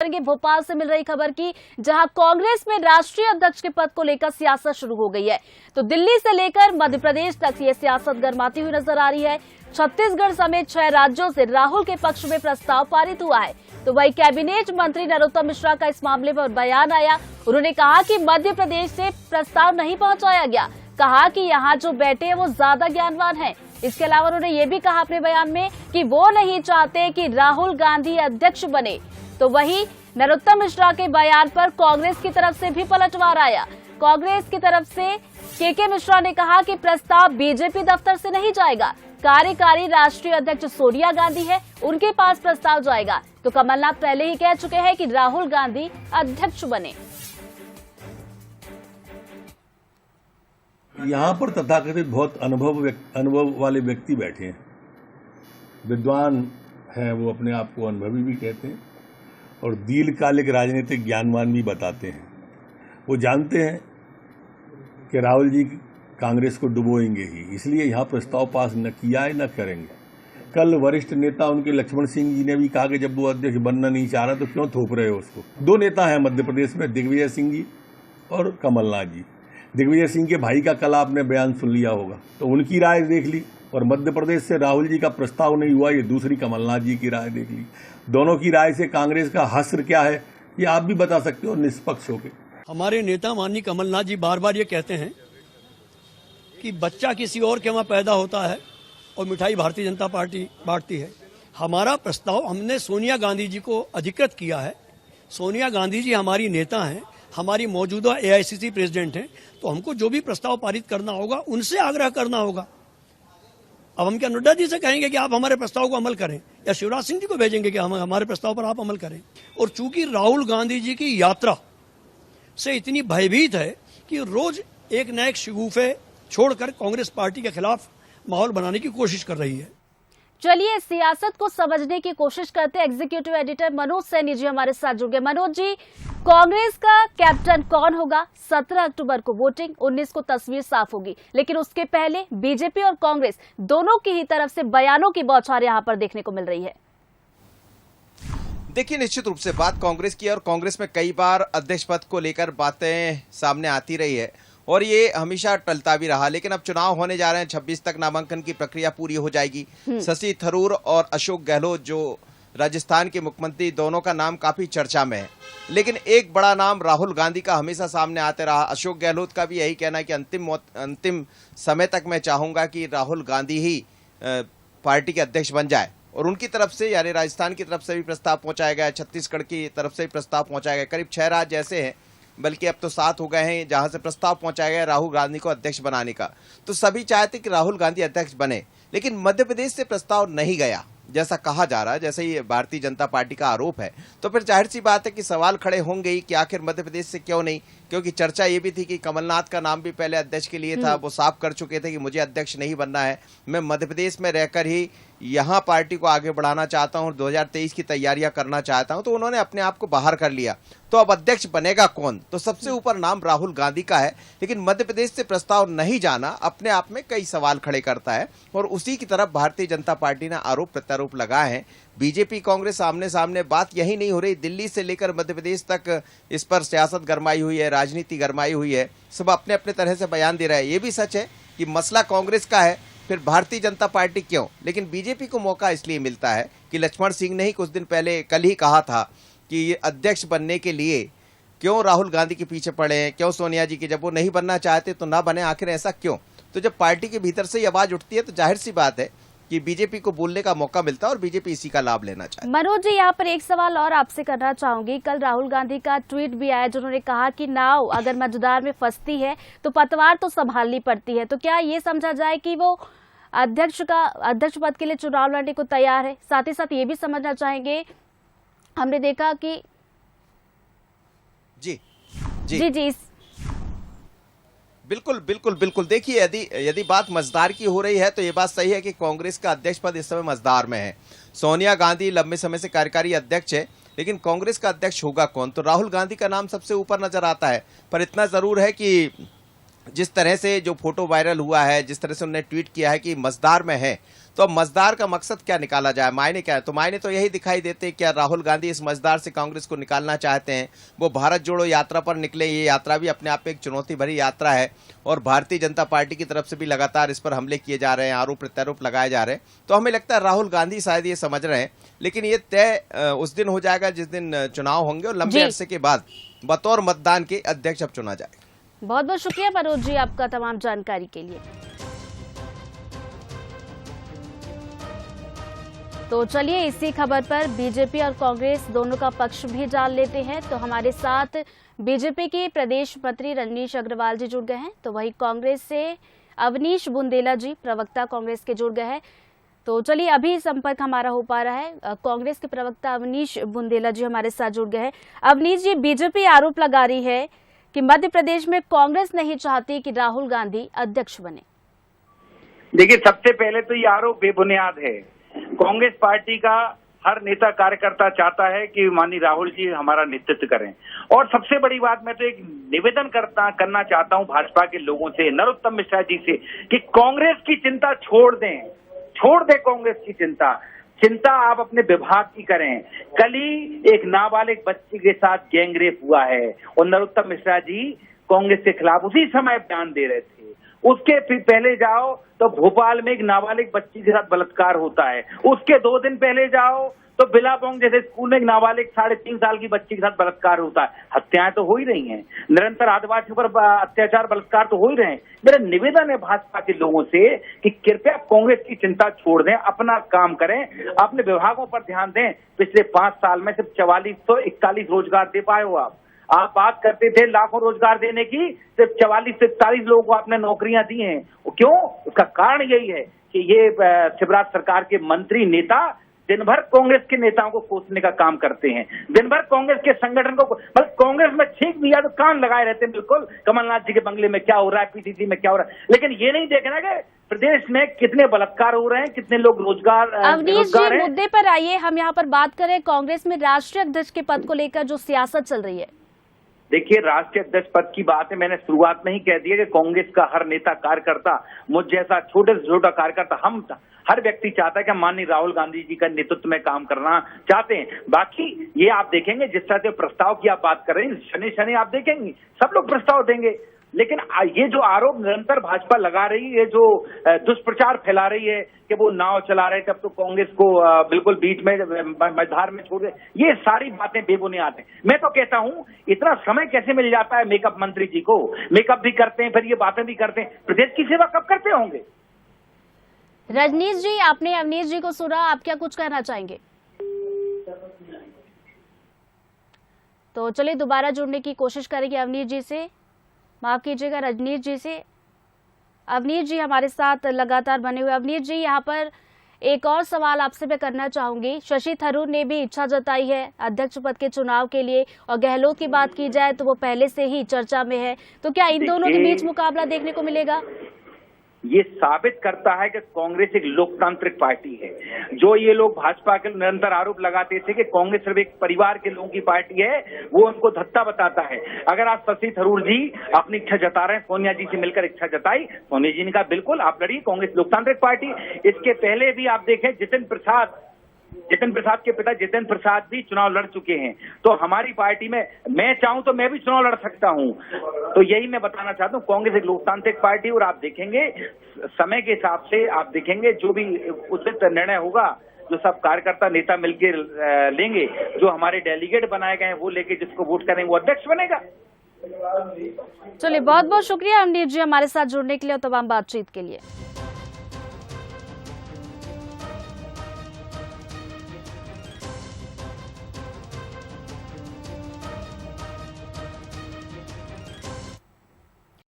करेंगे भोपाल से मिल रही खबर की, जहां कांग्रेस में राष्ट्रीय अध्यक्ष के पद को लेकर सियासत शुरू हो गई है। तो दिल्ली से लेकर मध्य प्रदेश तक ये सियासत गरमाती हुई नजर आ रही है। छत्तीसगढ़ समेत 6 राज्यों से राहुल के पक्ष में प्रस्ताव पारित हुआ है। तो वही कैबिनेट मंत्री नरोत्तम मिश्रा का इस मामले पर बयान आया। उन्होंने कहा कि मध्य प्रदेश से प्रस्ताव नहीं पहुंचाया गया। कहा कि यहाँ जो बैठे हैं वो ज्यादा ज्ञानवान हैं। इसके अलावा उन्होंने ये भी कहा अपने बयान में कि वो नहीं चाहते कि राहुल गांधी अध्यक्ष बने। तो वहीं नरोत्तम मिश्रा के बयान पर कांग्रेस की तरफ से भी पलटवार आया। कांग्रेस की तरफ से के मिश्रा ने कहा कि प्रस्ताव बीजेपी दफ्तर से नहीं जाएगा, कार्यकारी राष्ट्रीय अध्यक्ष सोनिया गांधी है, उनके पास प्रस्ताव जाएगा। तो कमलनाथ पहले ही कह चुके हैं कि राहुल गांधी अध्यक्ष बने। यहाँ पर तथाकथित बहुत अनुभव वाले व्यक्ति बैठे हैं, विद्वान हैं, वो अपने आप को अनुभवी भी कहते हैं और दीर्घकालिक राजनीतिक ज्ञानवान भी बताते हैं। वो जानते हैं कि राहुल जी कांग्रेस को डुबोएंगे ही, इसलिए यहाँ प्रस्ताव पास न किया है न करेंगे। कल वरिष्ठ नेता उनके लक्ष्मण सिंह जी ने भी कहा कि जब वो अध्यक्ष बनना नहीं चाह रहा तो क्यों थोप रहे हो उसको। 2 नेता हैं मध्य प्रदेश में, दिग्विजय सिंह जी और कमलनाथ जी। दिग्विजय सिंह के भाई का कल आपने बयान सुन लिया होगा, तो उनकी राय देख ली, और मध्य प्रदेश से राहुल जी का प्रस्ताव नहीं हुआ, ये दूसरी कमलनाथ जी की राय देख ली। दोनों की राय से कांग्रेस का हश्र क्या है ये आप भी बता सकते हो निष्पक्ष होकर। हमारे नेता माननीय कमलनाथ जी बार बार ये कहते हैं कि बच्चा किसी और के वहाँ पैदा होता है और मिठाई भारतीय जनता पार्टी बांटती है। हमारा प्रस्ताव हमने सोनिया गांधी जी को अधिकृत किया है। सोनिया गांधी जी हमारी नेता हैं, हमारी मौजूदा AICC प्रेसिडेंट हैं, तो हमको जो भी प्रस्ताव पारित करना होगा उनसे आग्रह करना होगा। अब हम क्या नड्डा जी से कहेंगे कि आप हमारे प्रस्ताव को अमल करें, या शिवराज सिंह जी को भेजेंगे कि हम हमारे प्रस्ताव पर आप अमल करें। और चूंकि राहुल गांधी जी की यात्रा से इतनी भयभीत है कि रोज एक न एक शगुफे छोड़कर कांग्रेस पार्टी के खिलाफ माहौल बनाने की कोशिश कर रही है। चलिए सियासत को समझने की कोशिश करते हैं। एग्जीक्यूटिव एडिटर मनोज सैनी जी हमारे साथ जुड़ गए। मनोज जी, कांग्रेस का कैप्टन कौन होगा? 17 अक्टूबर को वोटिंग, 19 को तस्वीर साफ होगी, लेकिन उसके पहले बीजेपी और कांग्रेस दोनों की ही तरफ से बयानों की बौछार यहां पर देखने को मिल रही है। देखिए, निश्चित रूप से बात कांग्रेस की है और कांग्रेस में कई बार अध्यक्ष पद को लेकर बातें सामने आती रही है और ये हमेशा टलता भी रहा। लेकिन अब चुनाव होने जा रहे हैं, 26 तक नामांकन की प्रक्रिया पूरी हो जाएगी। शशि थरूर और अशोक गहलोत जो राजस्थान के मुख्यमंत्री, दोनों का नाम काफी चर्चा में है। लेकिन एक बड़ा नाम राहुल गांधी का हमेशा सामने आते रहा। अशोक गहलोत का भी यही कहना है कि अंतिम समय तक मैं चाहूंगा कि राहुल गांधी ही पार्टी के अध्यक्ष बन जाए। और उनकी तरफ से, यानी राजस्थान की तरफ से भी प्रस्ताव पहुंचाया गया, छत्तीसगढ़ की तरफ से भी प्रस्ताव पहुंचाया गया। करीब 6 राज्य ऐसे हैं, बल्कि अब तो 7 हो गए हैं, जहां से प्रस्ताव पहुंचाया गया राहुल गांधी को अध्यक्ष बनाने का। तो सभी चाहते कि राहुल गांधी अध्यक्ष बने, लेकिन मध्य प्रदेश से प्रस्ताव नहीं गया जैसा कहा जा रहा है, जैसे ये भारतीय जनता पार्टी का आरोप है। तो फिर जाहिर सी बात है कि सवाल खड़े होंगे ही कि आखिर मध्य प्रदेश से क्यों नहीं, क्योंकि चर्चा ये भी थी कि कमलनाथ का नाम भी पहले अध्यक्ष के लिए था। वो साफ कर चुके थे कि मुझे अध्यक्ष नहीं बनना है, मैं मध्य प्रदेश में रहकर ही यहाँ पार्टी को आगे बढ़ाना चाहता हूँ, 2023 की तैयारियां करना चाहता हूँ। तो उन्होंने अपने आप को बाहर कर लिया। तो अब अध्यक्ष बनेगा कौन? तो सबसे ऊपर नाम राहुल गांधी का है, लेकिन मध्य प्रदेश से प्रस्ताव नहीं जाना अपने आप में कई सवाल खड़े करता है। और उसी की तरफ भारतीय जनता पार्टी ने आरोप प्रत्यारोप लगाए हैं। बीजेपी कांग्रेस आमने सामने, बात यही नहीं हो रही, दिल्ली से लेकर मध्य प्रदेश तक इस पर सियासत गरमाई हुई है, राजनीति गरमाई हुई है। सब अपने अपने तरह से बयान दे रहे हैं। ये भी सच है कि मसला कांग्रेस का है, फिर भारतीय जनता पार्टी क्यों? लेकिन बीजेपी को मौका इसलिए मिलता है कि लक्ष्मण सिंह ने ही कुछ दिन पहले, कल ही कहा था कि ये अध्यक्ष बनने के लिए क्यों राहुल गांधी के पीछे पड़े हैं, क्यों सोनिया जी के? जब वो नहीं बनना चाहते तो ना बने, आखिर ऐसा क्यों? तो जब पार्टी के भीतर से ये आवाज उठती है तो जाहिर सी बात है कि बीजेपी को बोलने का मौका मिलता है और बीजेपी इसी का लाभ लेना चाहती है। मनोज जी, यहाँ पर एक सवाल और आपसे करना चाहूंगी। कल राहुल गांधी का ट्वीट भी आया जिन्होंने कहा कि नाव अगर मझधार में फंसती है तो पतवार तो संभालनी पड़ती है। तो क्या ये समझा जाए कि वो अध्यक्ष पद के लिए चुनाव लड़ने को तैयार है? साथ ही साथ ये भी समझना चाहेंगे, हमने देखा कि जी बिल्कुल। देखिए, यदि बात मझधार की हो रही है तो ये बात सही है कि कांग्रेस का अध्यक्ष पद इस समय मझधार में है। सोनिया गांधी लंबे समय से कार्यकारी अध्यक्ष है, लेकिन कांग्रेस का अध्यक्ष होगा कौन? तो राहुल गांधी का नाम सबसे ऊपर नजर आता है। पर इतना जरूर है कि जिस तरह से जो फोटो वायरल हुआ है, जिस तरह से उन्होंने ट्वीट किया है कि मझधार में है, तो अब मजदार का मकसद क्या निकाला जाए, मायने क्या है? तो मायने तो यही दिखाई देते हैं, क्या राहुल गांधी इस मजदार से कांग्रेस को निकालना चाहते हैं? वो भारत जोड़ो यात्रा पर निकले, ये यात्रा भी अपने आप में एक चुनौती भरी यात्रा है और भारतीय जनता पार्टी की तरफ से भी लगातार इस पर हमले किए जा रहे हैं, आरोप प्रत्यारोप लगाए जा रहे हैं। तो हमें लगता है राहुल गांधी शायद ये समझ रहे हैं, लेकिन ये तय उस दिन हो जाएगा जिस दिन चुनाव होंगे और लंबे अरसे के बाद बतौर मतदान के अध्यक्ष अब चुना जाएगा। बहुत बहुत शुक्रिया मनोज जी आपका तमाम जानकारी के लिए। तो चलिए इसी खबर पर बीजेपी और कांग्रेस दोनों का पक्ष भी जान लेते हैं। तो हमारे साथ बीजेपी के प्रदेश मंत्री रजनीश अग्रवाल जी जुड़ गए हैं, तो वही कांग्रेस से अवनीश बुंदेला जी प्रवक्ता कांग्रेस के जुड़ गए हैं। तो चलिए अभी संपर्क हमारा हो पा रहा है, कांग्रेस के प्रवक्ता अवनीश बुंदेला जी हमारे साथ जुड़ गए हैं। अवनीश जी, बीजेपी आरोप लगा रही है कि मध्य प्रदेश में कांग्रेस नहीं चाहती कि राहुल गांधी अध्यक्ष बने। देखिए, सबसे पहले तो ये आरोप बेबुनियाद है। कांग्रेस पार्टी का हर नेता कार्यकर्ता चाहता है कि माननीय राहुल जी हमारा नेतृत्व करें। और सबसे बड़ी बात, मैं तो एक निवेदन करना चाहता हूं भाजपा के लोगों से, नरोत्तम मिश्रा जी से, कि कांग्रेस की चिंता छोड़ दें कांग्रेस की चिंता आप अपने विभाग की करें। कल ही एक नाबालिग बच्ची के साथ गैंगरेप हुआ है और नरोत्तम मिश्रा जी कांग्रेस के खिलाफ उसी समय बयान दे रहे थे। उसके फिर पहले जाओ तो भोपाल में एक नाबालिग बच्ची के साथ बलात्कार होता है। उसके 2 दिन पहले जाओ तो बिलापोंग जैसे स्कूल में एक नाबालिग 3.5 साल की बच्ची के साथ बलात्कार होता है। हत्याएं तो हो ही रही हैं, निरंतर आदिवासियों पर अत्याचार बलात्कार तो हो ही रहे हैं। मेरा निवेदन है भाजपा के लोगों से कि कृपया कांग्रेस की चिंता छोड़ दें, अपना काम करें, अपने विभागों पर ध्यान दें। पिछले 5 साल में सिर्फ 4441 रोजगार दे पाए हो आप बात करते थे लाखों रोजगार देने की, सिर्फ 44 से 41 लोगों को आपने नौकरियां दी हैं। क्यों? उसका कारण यही है कि ये शिवराज सरकार के मंत्री नेता दिन भर कांग्रेस के नेताओं को कोसने का काम करते हैं, दिन भर कांग्रेस के संगठन को, मतलब कांग्रेस में छींक दिया तो कान लगाए रहते हैं। बिल्कुल कमलनाथ जी के बंगले में क्या हो रहा है, पीसीसी में क्या हो रहा है, लेकिन ये नहीं देखना कि प्रदेश में कितने बलात्कार हो रहे हैं, कितने लोग रोजगार अवनीश जी, मुद्दे पर आइए, हम यहाँ पर बात करें कांग्रेस में राष्ट्रीय अध्यक्ष के पद को लेकर जो सियासत चल रही है। देखिए, राष्ट्रीय अध्यक्ष पद की बात है, मैंने शुरुआत में ही कह दिया कि कांग्रेस का हर नेता कार्यकर्ता, मुझ जैसा छोटे से छोटा कार्यकर्ता, हम हर व्यक्ति चाहता है कि हम माननीय राहुल गांधी जी का नेतृत्व में काम करना चाहते हैं। बाकी ये आप देखेंगे जिस तरह से प्रस्ताव की आप बात कर रहे हैं, शनि आप देखेंगे सब लोग प्रस्ताव देंगे। लेकिन ये जो आरोप निरंतर भाजपा लगा रही है, जो दुष्प्रचार फैला रही है कि वो नाव चला रहे थे, अब तो कांग्रेस को बिल्कुल बीच में मझधार में छोड़ दे, ये सारी बातें बेबुनियाद हैं। मैं तो कहता हूं, इतना समय कैसे मिल जाता है मेकअप मंत्री जी को? मेकअप भी करते हैं, फिर ये बातें भी करते हैं, प्रदेश की सेवा कब करते होंगे? रजनीश जी, आपने अवनीश जी को सुना, आप क्या कुछ कहना चाहेंगे? तो चलिए दोबारा जुड़ने की कोशिश करेंगे अवनीश जी से, माफ कीजिएगा रजनीश जी से। अवनीश जी हमारे साथ लगातार बने हुए। अवनीश जी, यहाँ पर एक और सवाल आपसे मैं करना चाहूंगी। शशि थरूर ने भी इच्छा जताई है अध्यक्ष पद के चुनाव के लिए, और गहलोत की बात की जाए तो वो पहले से ही चर्चा में है। तो क्या इन दोनों के बीच मुकाबला देखने को मिलेगा? ये साबित करता है कि कांग्रेस एक लोकतांत्रिक पार्टी है। जो ये लोग भाजपा के निरंतर आरोप लगाते थे कि कांग्रेस सिर्फ एक परिवार के लोगों की पार्टी है, वो उनको धत्ता बताता है। अगर आज शशि थरूर जी अपनी इच्छा जता रहे हैं, सोनिया जी से मिलकर इच्छा जताई, सोनिया जी ने कहा बिल्कुल आप लड़िए, कांग्रेस लोकतांत्रिक पार्टी। इसके पहले भी आप देखें, जितिन प्रसाद के पिता जितेंद्र प्रसाद भी चुनाव लड़ चुके हैं। तो हमारी पार्टी में मैं चाहूं तो मैं भी चुनाव लड़ सकता हूं। तो यही मैं बताना चाहता हूं, कांग्रेस एक लोकतांत्रिक पार्टी, और आप देखेंगे समय के हिसाब से आप देखेंगे जो भी उचित निर्णय होगा, जो सब कार्यकर्ता नेता मिलकर लेंगे, जो हमारे डेलीगेट बनाए गए हैं वो लेके जिसको वोट करेंगे वो अध्यक्ष बनेगा। चलिए बहुत बहुत शुक्रिया अवनीश जी हमारे साथ जुड़ने के लिए और तमाम बातचीत के लिए।